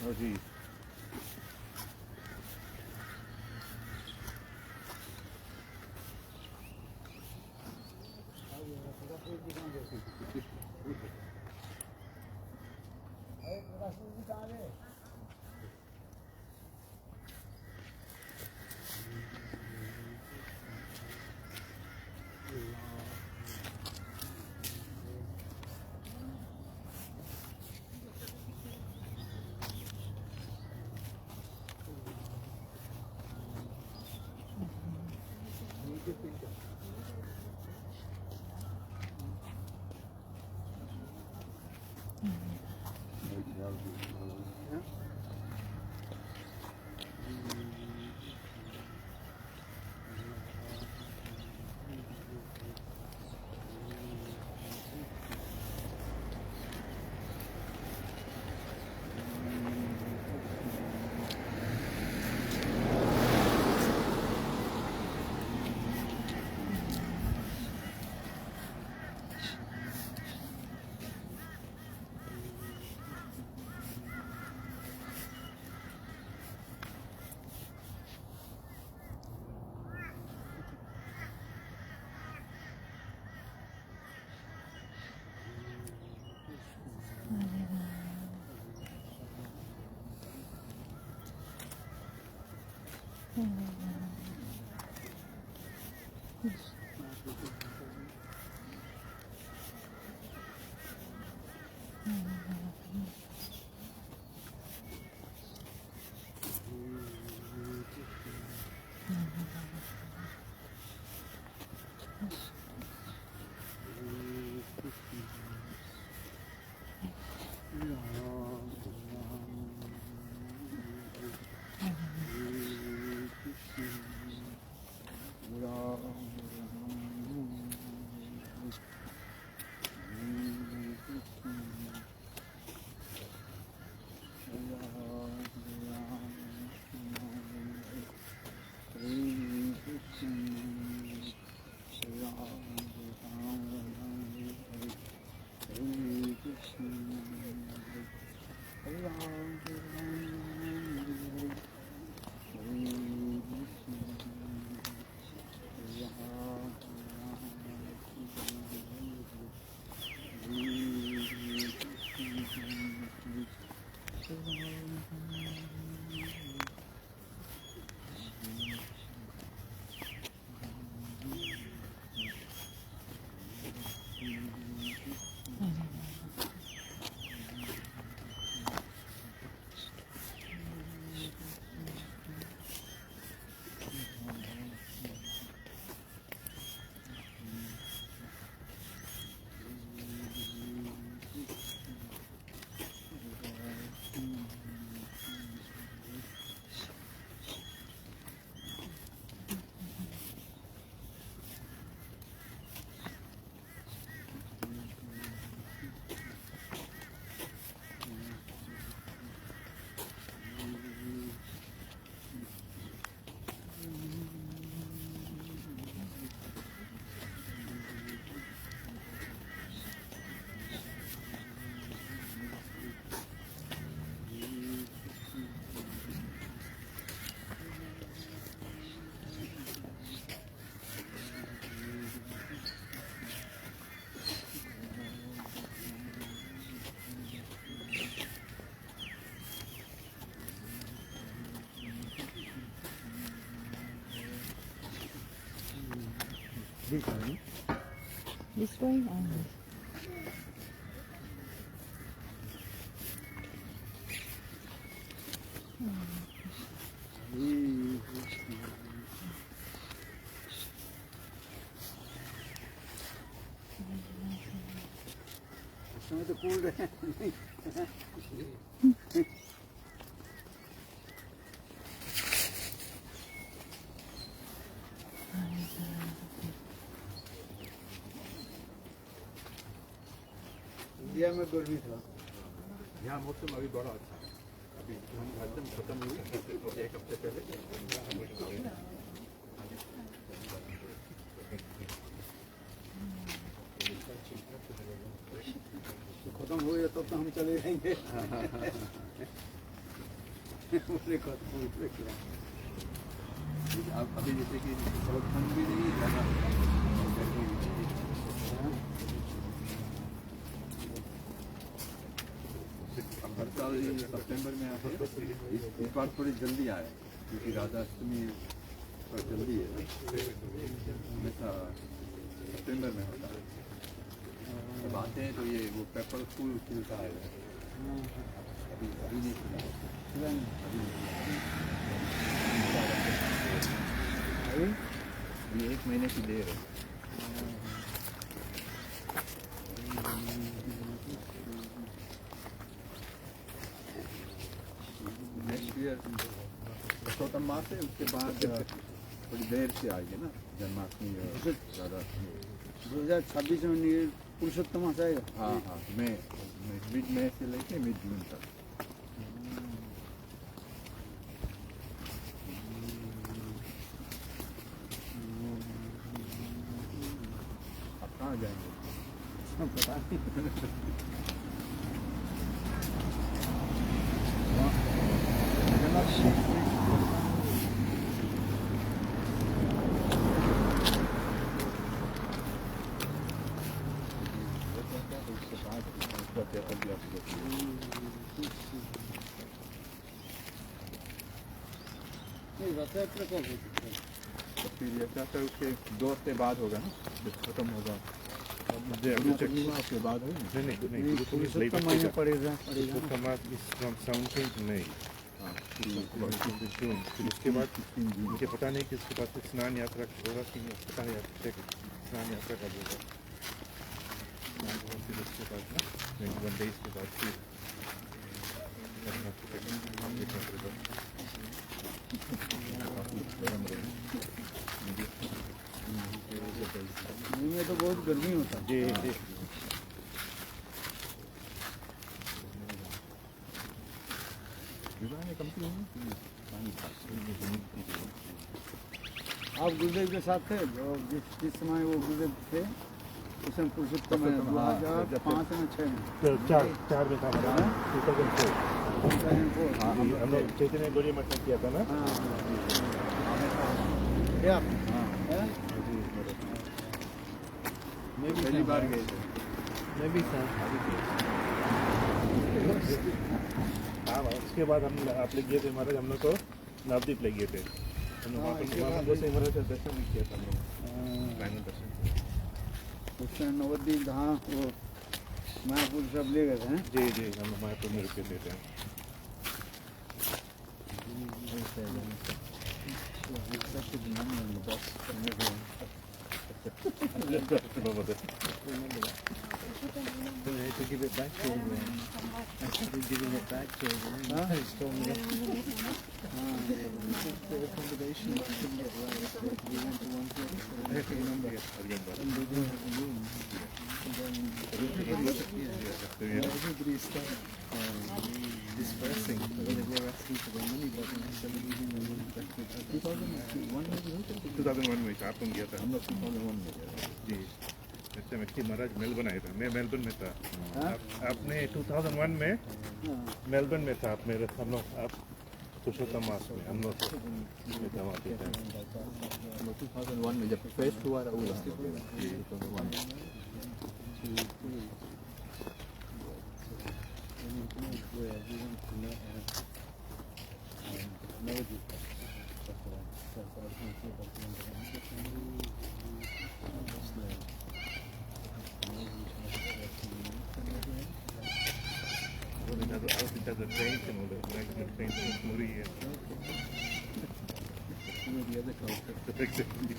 और जी This way and इसमें तो कूल रहे इंडिया में गर्मी था, यहाँ मौसम अभी बड़ा अच्छा है। अभी हम एकदम खत्म हुई एक हफ्ते पहले। खत्म हो गया तब तो हम चले जाएंगे। बोले कौन क्या अब अभी जैसे कि बहुत ठंड भी नहीं है ज़्यादा गर्मी भी नहीं है। अब हर साल ये सितंबर में आते हैं, इस बार थोड़ी जल्दी आए क्योंकि राधाष्टमी थोड़ा जल्दी है, हमेशा सितंबर में होता है। जब आते हैं तो ये वो पेपर फूल खिलता है, अभी अभी नहीं खिला, अभी 1 महीने की देर है। नेक्स्ट ईयर पुरुषोत्तम मास है, उसके बाद थोड़ी देर से आएगी ना जन्माष्टमी और राधाष्टमी। 2026 में पुरुषोत्तम मास आएगा। हाँ हाँ, मिड मई से लेके मिड जून तक। आप कहाँ जाएंगे? पता नहीं। रथ यात्रा कब होती है? तो फिर ये क्या उसके 2 हफ्ते बाद होगा ना, जब खत्म होगा पूर्णिमा के बाद है। नहीं, पुरुषोत्तम महीने पड़ेगा। from 17th May to June। फिर उसके बाद मुझे पता नहीं कि उसके बाद फिर स्नान यात्रा होगा कि नहीं, पता नहीं स्नान यात्रा कब होगा। फिर उसके बाद ना 21 days के बाद फिर में तो बहुत गर्मी होता है। जी आप गुरुदेव के साथ थे और जिस समय वो गुरुदेव थे उस समय पुरुषोत्तम महीने 2005 में 6 में 4 में था हमारा 2004। हम लोग चैतन्य गौरी मठ में किया था ना। पहली बार गए थे। मैं भी था। हाँ, उसके बाद हम आप ले गए थे महाराज, हम लोग को नवदीप ले गए थे। हम लोग वहाँ पर महाराज का दर्शन भी किया था हम लोग, फाइनल दर्शन। उस समय नवद्वीप जहाँ वो मायापुर सब ले गए थे। जी हम लोग मायापुर में रुके थे। To give it back to him. I started giving it back to him. He's told me the accommodation couldn't get right. We went to one place, I remember. And they didn't have a room. And then everybody started dispersing. They were asking for their money back, and I started giving them money back. 2001 maybe? 2001 में आप लोग गया था। हम लोग 2001 में गए। जी, ऐसे में महाराज मेलबर्न आया था, मैं मेलबर्न में था। आपने 2001 में मेलबर्न में था, आप मेरे हम लोग आप पुरुषोत्तम मास में हम लोग था वहाँ पे। 2001 में जब फेस्ट हुआ था वो जी 2001 because the trains and all that, like the trains from Muri and The other culture. exactly.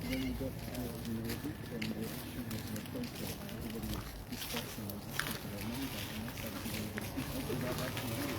Then we got to Nairobi and the issue was the culture. Everybody was discussing and asking for their money back, and I started giving them back to them.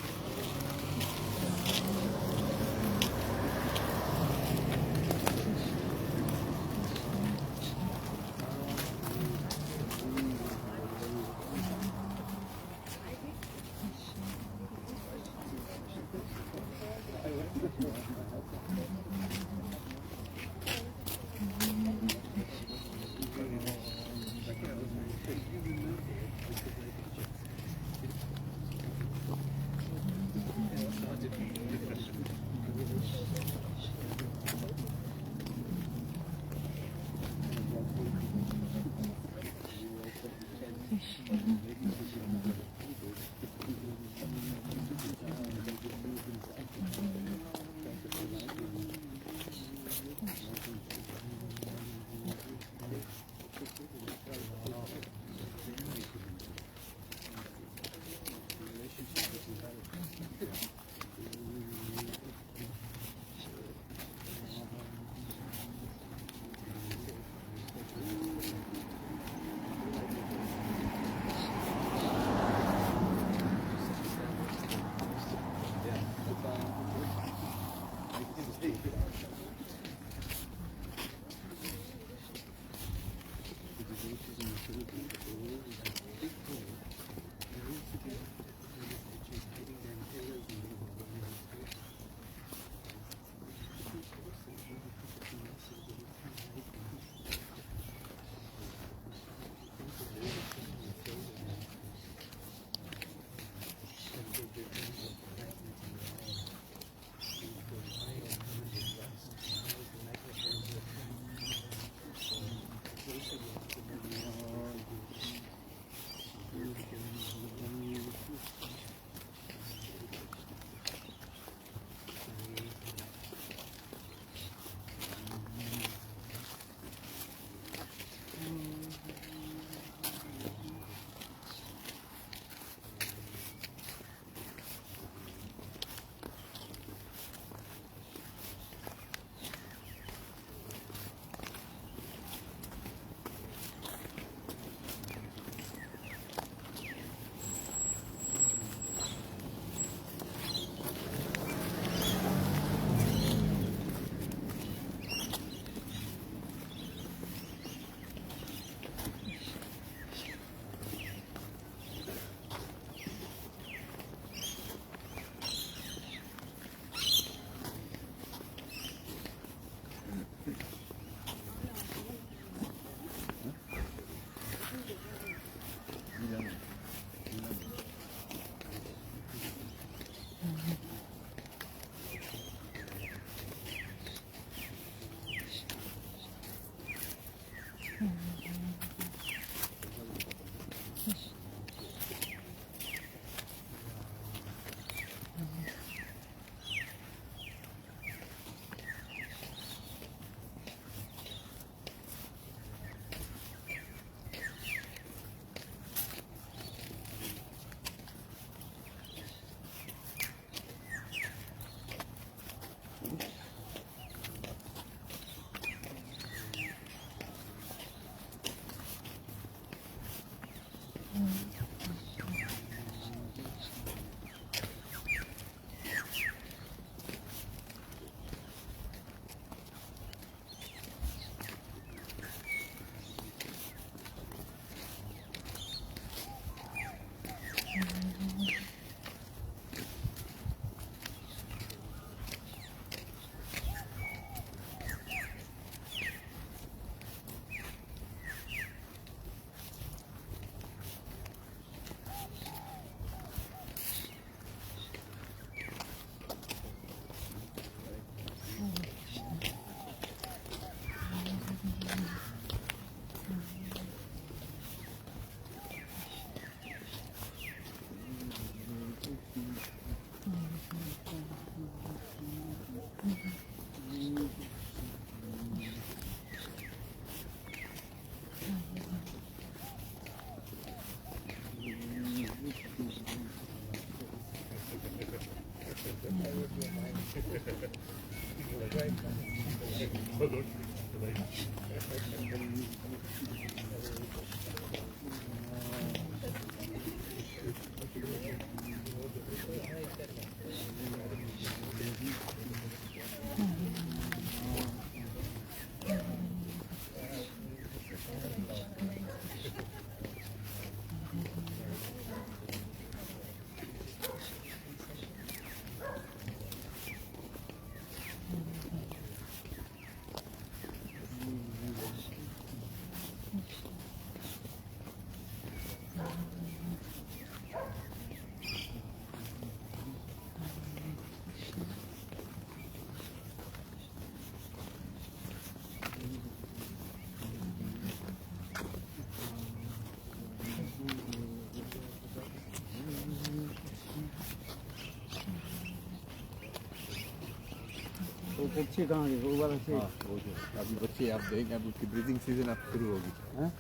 वो पक्षी कहाँ गए? वो वाला से हाँ वो जो अभी बच्चे आप देंगे, अब उसकी ब्रीदिंग सीजन अब शुरू होगी। हैं?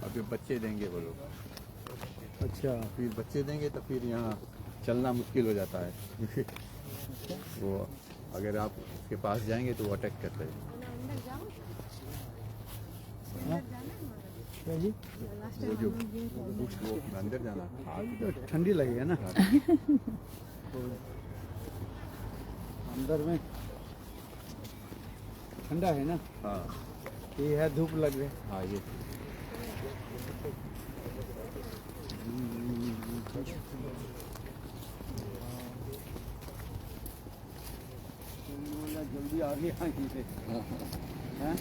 अभी बच्चे देंगे वो लोग, अच्छा फिर बच्चे देंगे तो फिर यहाँ चलना मुश्किल हो जाता है। वो अगर आप उसके पास जाएंगे तो वो अटैक करते हैं। क्या जी? वो जो वो अंदर जाना अभी तो ठंडी लगेगा ना अंदर में ठंडा है ना, हाँ ये है धूप लग रही है। हाँ ये जल्दी आगे आएंगे हैं?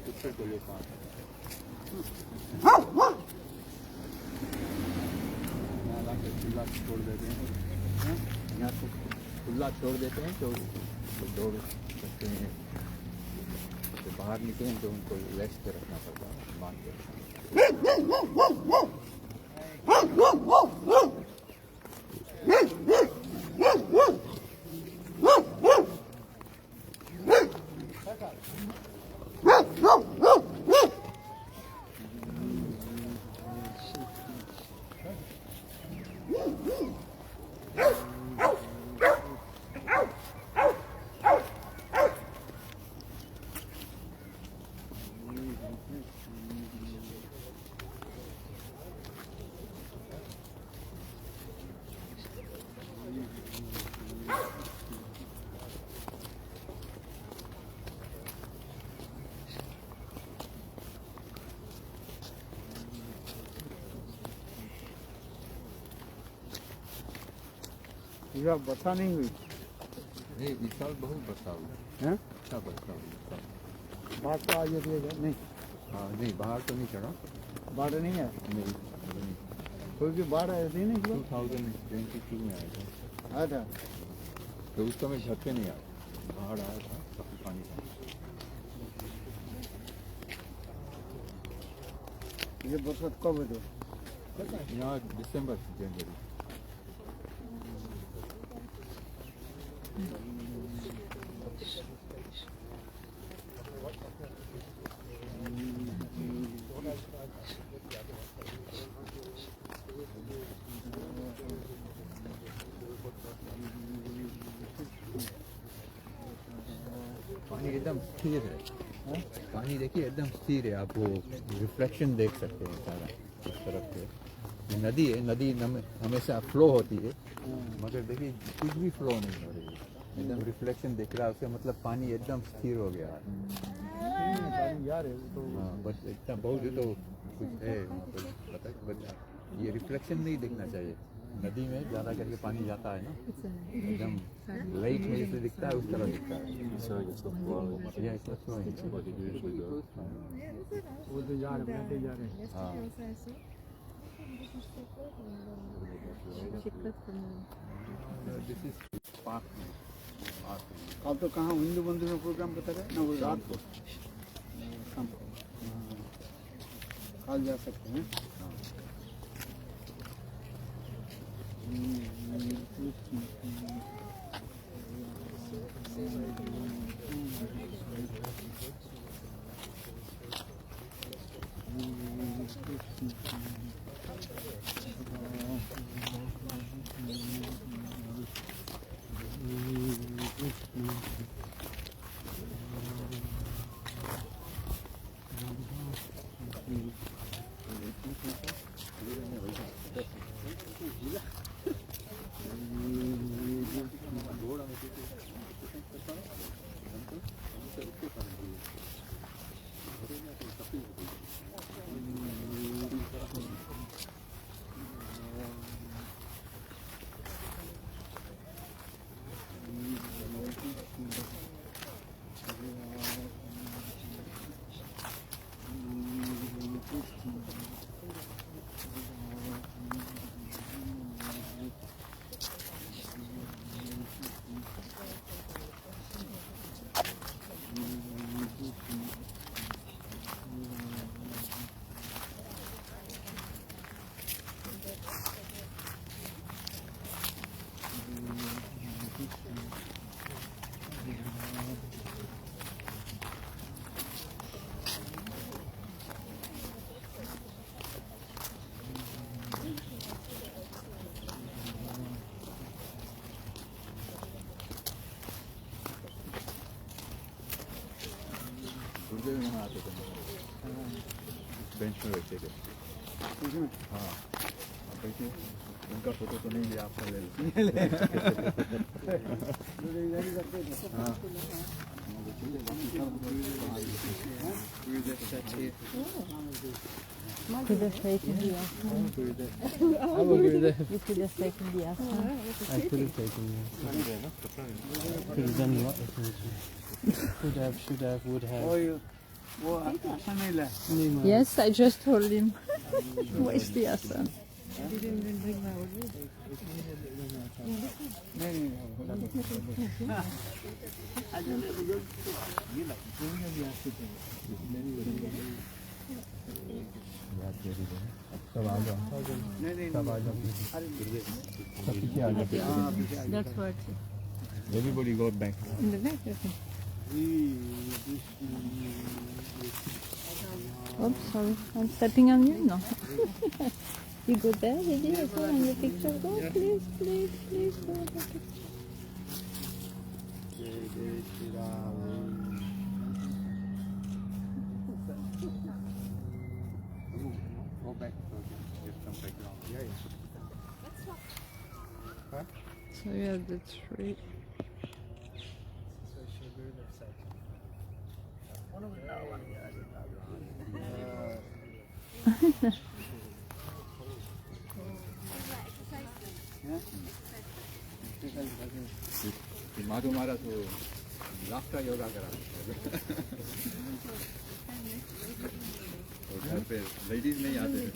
कुत्ते को ये कहाँ यहाँ ला के खुला छोड़ देते हैं, यहाँ को खुला छोड़ देते हैं तो दौड़ सकते हैं। तो बाहर निकलें तो उनको रेस्ट पे रखना पड़ता है, बांध के रखना। ये बता नहीं हुई नहीं इस साल बहुत बरसात हुई, हैं? अच्छा बरसात हुई इस साल। बाढ़ तो आज नहीं, हाँ नहीं बाहर तो नहीं चढ़ा, बाढ़ नहीं है, नहीं कोई भी बाढ़ आई थी नहीं 2022 में आया था, आया था। तो उस समय घर पे नहीं आया, बाहर आया था काफी पानी था। ये बरसात कब है तो? यहाँ दिसंबर जनवरी। पानी एकदम स्थिर है, पानी देखिए एकदम स्थिर है, आप वो रिफ्लेक्शन देख सकते हैं सारा इस तरफ से। ये नदी है, नदी हमेशा फ्लो होती है, मगर देखिए कुछ भी फ्लो नहीं हो रही है, एकदम रिफ्लेक्शन दिख रहा है उससे, मतलब पानी एकदम स्थिर हो गया है। यार है वो तो हाँ, बट इतना बहुत है तो कुछ है वहाँ पर पता है, बट ये रिफ्लेक्शन नहीं दिखना चाहिए। नदी में ज़्यादा करके पानी जाता है ना, एकदम लाइट में जैसे दिखता है उस तरह दिखता है। Yeah, it's not flowing. वो तो यार बैठे जा रहे हैं। हाँ, this is park में, park में। आप तो कहाँ हिंदू मंदिर में प्रोग्राम बता रहे हैं ना, वो रात को शाम को कल जा सकते हैं। हाँ। गुरुदेव यहाँ आते थे, बेंच में बैठे थे। हाँ, आप देखिए उनका फोटो तो नहीं लिया, आपका ले लो। हाँ, Could have taken the asana. You could have taken the asana. I could have taken it. Could have done a lot of things. Could have, should have, would have. वो आसान नहीं ला Yes, I just told him. Where's the asana? सब आ जाओ, सब आ जाओ, सब पीछे आ जाओ। That's what. Everybody got back. In the back, okay. Oops, sorry. I'm stepping on you? No. You go there, did you? As well in the picture? Go, please, please, please. Go to the picture. Go back so get some background. Yeah, yeah. So you have the tree. Madho मारा तो लाफ्टा योगा करा। और घर पे ladies नहीं आते थे,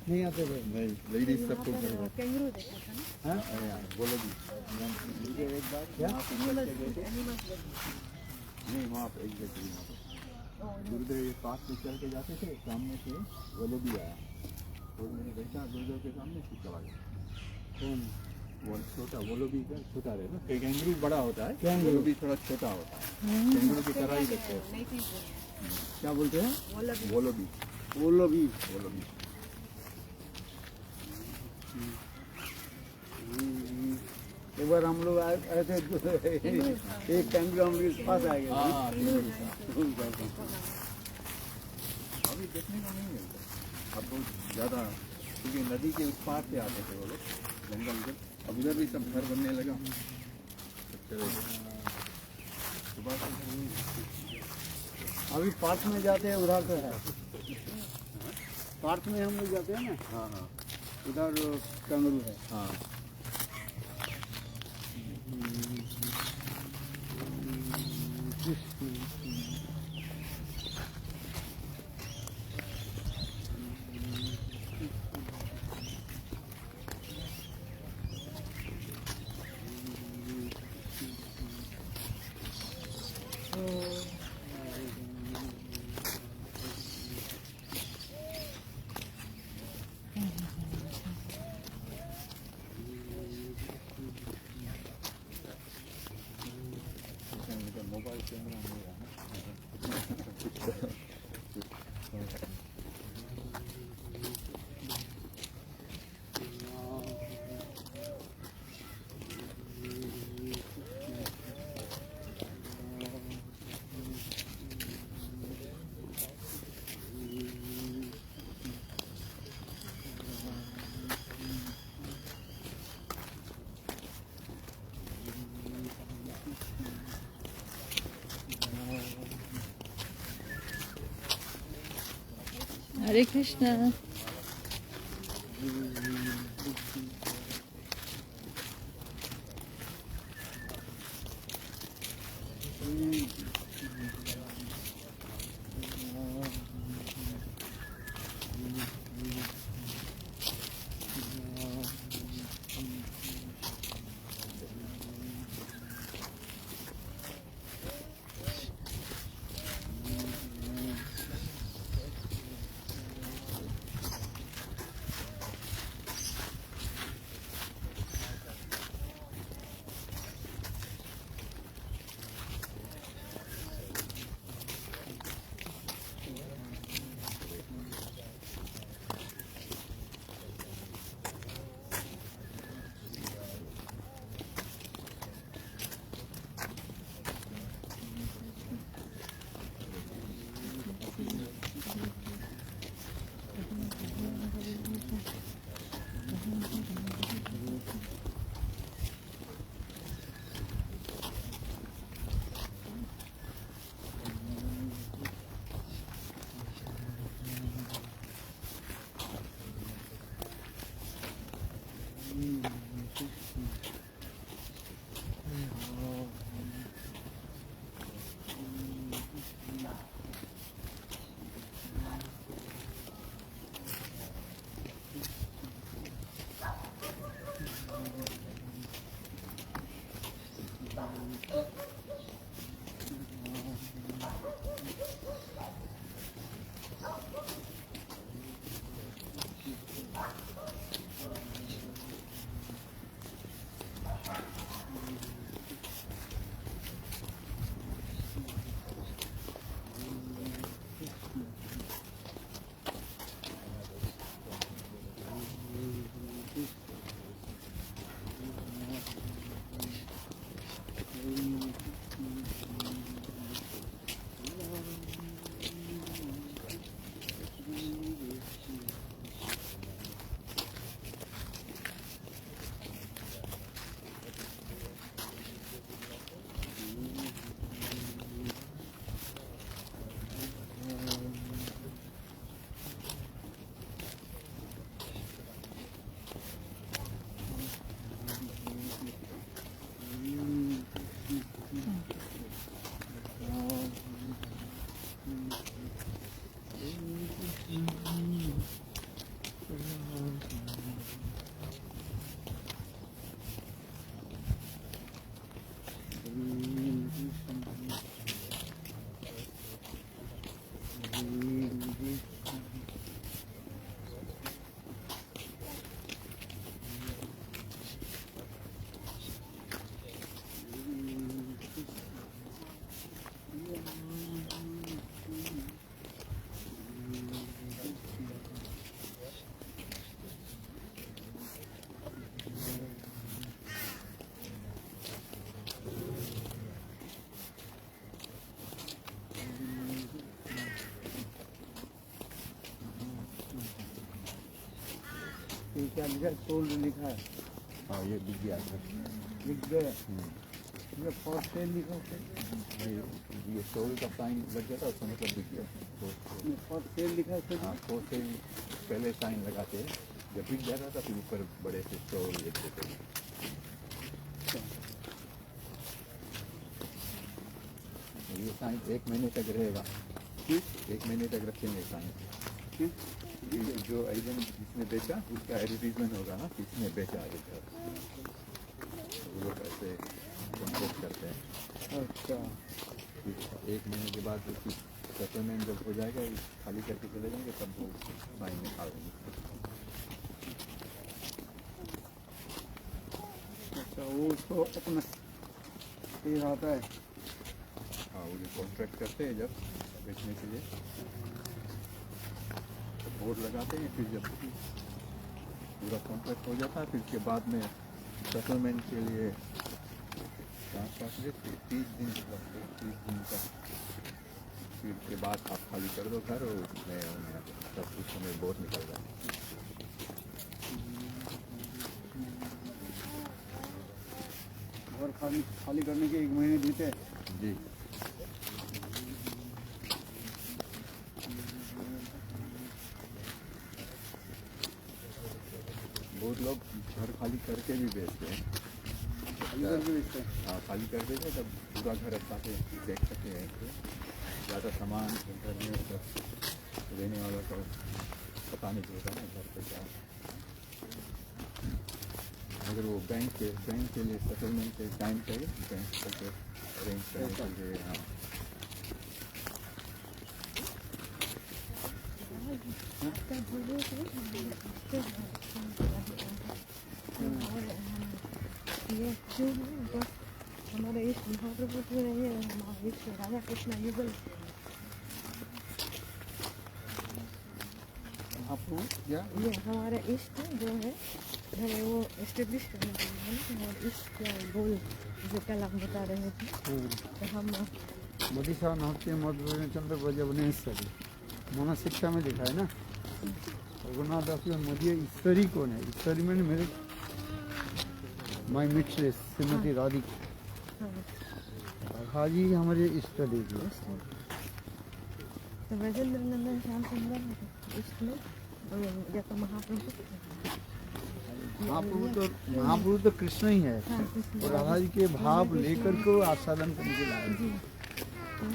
नहीं आते थे। नहीं लेडीज सबको घर पे कैंगरू देखा था ना बोलो भी एक बार क्या? नहीं वहाँ पे एग्जैक्टली वहाँ पे गुरुदेव पास में चल के जाते थे, सामने से वो लोग भी आया, तो मैंने देखा गुरुदेव के सामने से चला गया। कौन? वो छोटा, वो लोग भी छोटा रहे ना, कैंगरू बड़ा होता है, कैंगरू भी थोड़ा छोटा होता है, कैंगरू की तरह ही लगते हैं। क्या बोलते हैं? वो लोग भी एक बार हम लोग आए थे, एक कैंगरू हम लोग के पास आ गया। हाँ, अभी देखने को नहीं मिलता, अब बहुत ज़्यादा क्योंकि नदी के उस पार से आते थे वो लोग जंगल जब, अब उधर भी सब घर बनने लगा। सुबह से अभी पार्क में जाते हैं, उधर से है पार्क में हम लोग जाते हैं ना, हाँ हाँ उधर कंगरू है। हाँ मोबाइल कैमरा मेरा Hare Krishna. ये क्या लिखा है? सोल्ड लिखा है, हाँ ये बिक गया था। लिख गए। ये फॉर सेल लिखा है, ये सोल का साइन लग गया था, उसका मतलब बिक गया। फॉर सेल लिखा है। हाँ फोर से पहले साइन लगाते हैं, जब बिक जाता था फिर ऊपर बड़े से सोल लिखते थे। ये साइन 1 महीने तक रहेगा, 1 महीने तक रखेंगे साइन। जो एजेंट जिसने बेचा उसका एडवर्टीजमेंट होगा ना, किसने बेचा है, वो लोग ऐसे कॉन्टेक्ट करते हैं। अच्छा, फिर 1 महीने के बाद उसकी सेटलमेंट जब हो जाएगा, खाली करके चले जाएंगे, तब वो साइन निकाल देंगे। अच्छा, वो उसको अपना ये आता है। हाँ वो जो कॉन्ट्रैक्ट करते हैं जब बेचने के लिए, तो बोर्ड लगाते हैं, फिर जब पूरा कॉन्ट्रैक्ट हो जाता है, फिर उसके बाद में सेटलमेंट के लिए 5-5 दिन 30 दिन लगते हैं, 30 दिन तक। फिर उसके बाद आप खाली कर दो घर, और नया सब कुछ हमें बोर्ड निकल जाए। घर खाली करने के 1 महीने देते हैं। जी बहुत लोग घर खाली करके भी बेचते हैं। खाली करके बेचते हैं। हाँ खाली कर देते तब पूरा घर अच्छा से देख सकते हैं। तो ज़्यादा सामान घर में मतलब रहने वाला को पता नहीं चलता ना घर पे क्या। अगर वो बैंक के लिए सेटलमेंट के टाइम चाहिए, बैंक से अरेंज करने के लिए। हाँ ये क्यों है बस हमारे इस महाप्रभु में ये हमारे इस राधा कृष्ण युगल आपको क्या ये हमारे इष्ट जो है हमें वो एस्टेब्लिश करने के लिए है ना, और इसका गोल जो कल आप बता रहे थे तो हम मदीसा नाट्य मधुर चंद्र ब्रजवनेश्वरी मोना शिक्षा में लिखा है ना। रघुनाथ दास की मोदी ईश्वरी कौन है? ईश्वरी में मेरे माई मिस्ट्रेस श्रीमती राधिका। राधा जी हमारे इष्ट देवी है। तो ब्रजेंद्र नंदन श्याम सुंदर इष्ट में या तो महाप्रभु महाप्रभु तो कृष्ण ही है, और राधा जी के भाव लेकर के आस्वादन करने के लाए।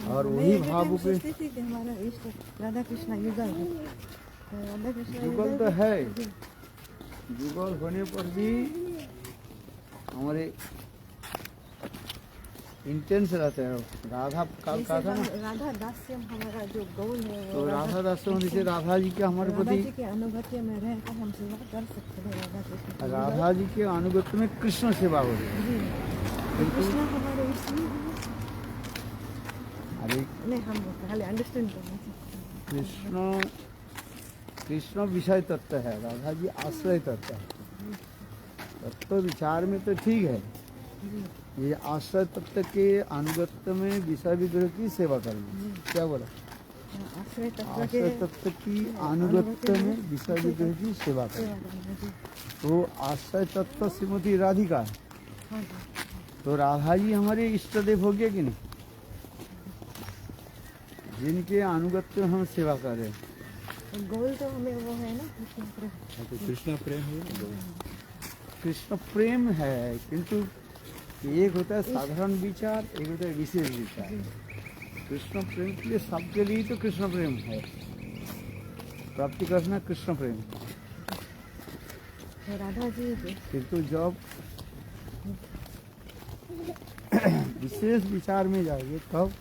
और वही भाव पे थी कि हमारा इष्ट राधा कृष्ण युगल है। तो राधा कृष्ण युगल तो है, युगल होने पर भी हमारे इंटेंस रहते हैं। राधा काल का था ना, राधा दास्यम हमारा जो गोल है तो वो राधा दास जैसे राधा जी के हमारे राधा प्रति, जी के अनुगत्य में रहकर हम सेवा कर सकते हैं। राधा कृष्ण की। राधा जी के अनुगत्य में कृष्ण सेवा हो रही है। जी बिल्कुल। कृष्ण हमारे इसलिए है। अरे नहीं हम पहले अंडरस्टैंड करना चाहते हैं। कृष्ण विषय तत्व है, राधा जी आश्रय तत्व है। तत्व विचार में तो ठीक है, ये आश्रय तत्व के अनुगत्य में विषय विग्रह की सेवा करनी। क्या बोला? आश्रय तत्व के आश्रय तत्व की अनुगत्य में विषय विग्रह की सेवा करनी। सेवा करना जी। तो आश्रय तत्व श्रीमती राधिका है, हाँ जी तो राधा जी हमारे इष्ट देव हो गए कि नहीं, जिनके अनुगत्य में हम सेवा कर रहे हैं। तो गोल तो हमें वो है ना कृष्ण प्रेम। तो कृष्णा प्रेम है। कृष्ण प्रेम है, किंतु एक होता है साधारण विचार, एक होता है विशेष विचार। कृष्ण प्रेम के लिए सबके लिए तो कृष्ण प्रेम है, प्राप्ति करना कृष्ण प्रेम। तो राधा जी किंतु जब विशेष विचार में जाएंगे तब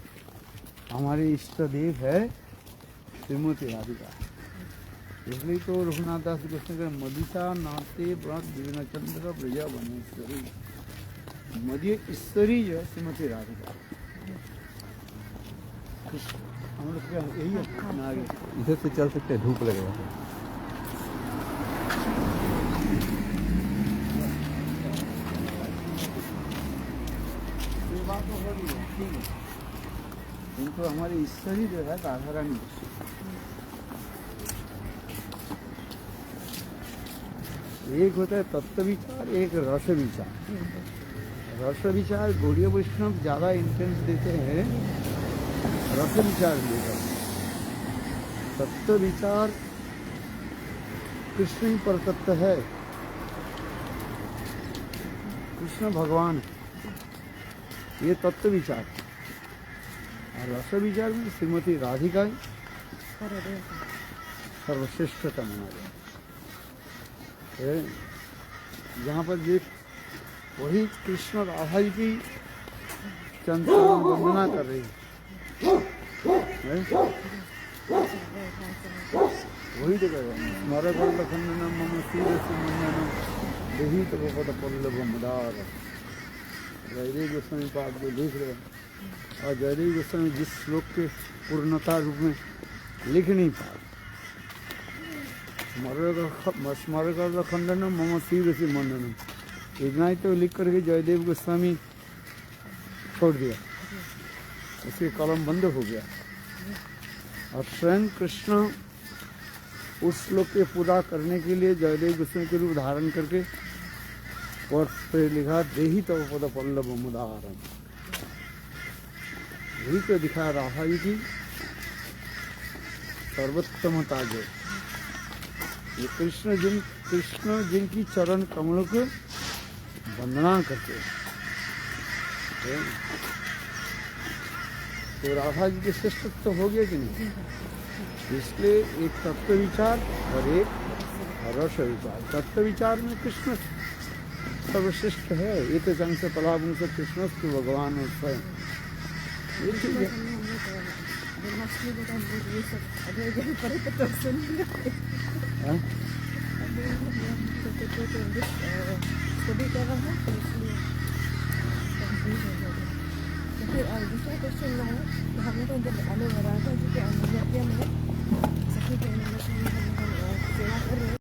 हमारे इष्ट देव है श्रीमती राधिका। इसलिए तो रघुनाथ दास कृष्ण के मदीसा नाते व्रत विभिन्न चंद्र ब्रजा बनेश्वरी, मध्य ईश्वरी जो श्रीमती राधिका। हम लोग क्या यही है आगे। इधर से चल सकते हैं, धूप लगेगा। ये बात तो हो रही है, ठीक है, किंतु हमारी ईश्वरी जो है राधा रानी। एक होता है तत्व विचार, एक रस विचार। रस विचार गौड़ीय वैष्णव ज़्यादा इंटेंस देते हैं, रस विचार लेकर। तत्व विचार कृष्ण ही परतत्व है, कृष्ण भगवान, ये तत्व विचार। और रस विचार में श्रीमती राधिका सर्वश्रेष्ठता माना गया। जहाँ पर ये वही कृष्ण राधा जी की चंचल वंदना कर रही है, वही तो कर रहे हैं। स्मर खंडनम मम श्रीरसमंडनम देहि तव पद पल्लव मुदार। जयदेव गोस्वामी पाठ जो लिख रहे हैं, और जयदेव गोस्वामी जिस श्लोक के पूर्णता रूप में लिख नहीं पाए, स्मर खंडनम मम श्रीरसमंडनम, इतना ही तो लिख करके जयदेव गोस्वामी छोड़ दिया, उसके कलम बंद हो गया। और स्वयं कृष्ण उस श्लोक के पूरा करने के लिए जयदेव गोस्वामी के रूप धारण करके और फिर लिखा देहि तव पद पल्लव मुदारम। यही तो दिखा राधा जी की सर्वोत्तमता जो ये कृष्ण जिनकी चरण कमलों को वंदना करते हैं, तो राधा जी के श्रेष्ठत्व तो हो गया कि नहीं। इसलिए एक तत्व विचार और एक रस विचार। तत्व विचार में कृष्ण सर्वश्रेष्ठ है, ये तो जंग से पलाभुं से कृष्ण भगवान और स्वयं, ये चीज है। जन्माष्टमी के टाइम ये सब अगर जब पढ़े तो सुन हाँ? स्टडी कर रहा हूँ तो इसलिए कंफ्यूज हो गया। तो फिर दूसरा क्वेश्चन में है कि हमने तो जब आने वाला था क्योंकि अनुमतियाँ में सखी के सेवा कर रहे हैं।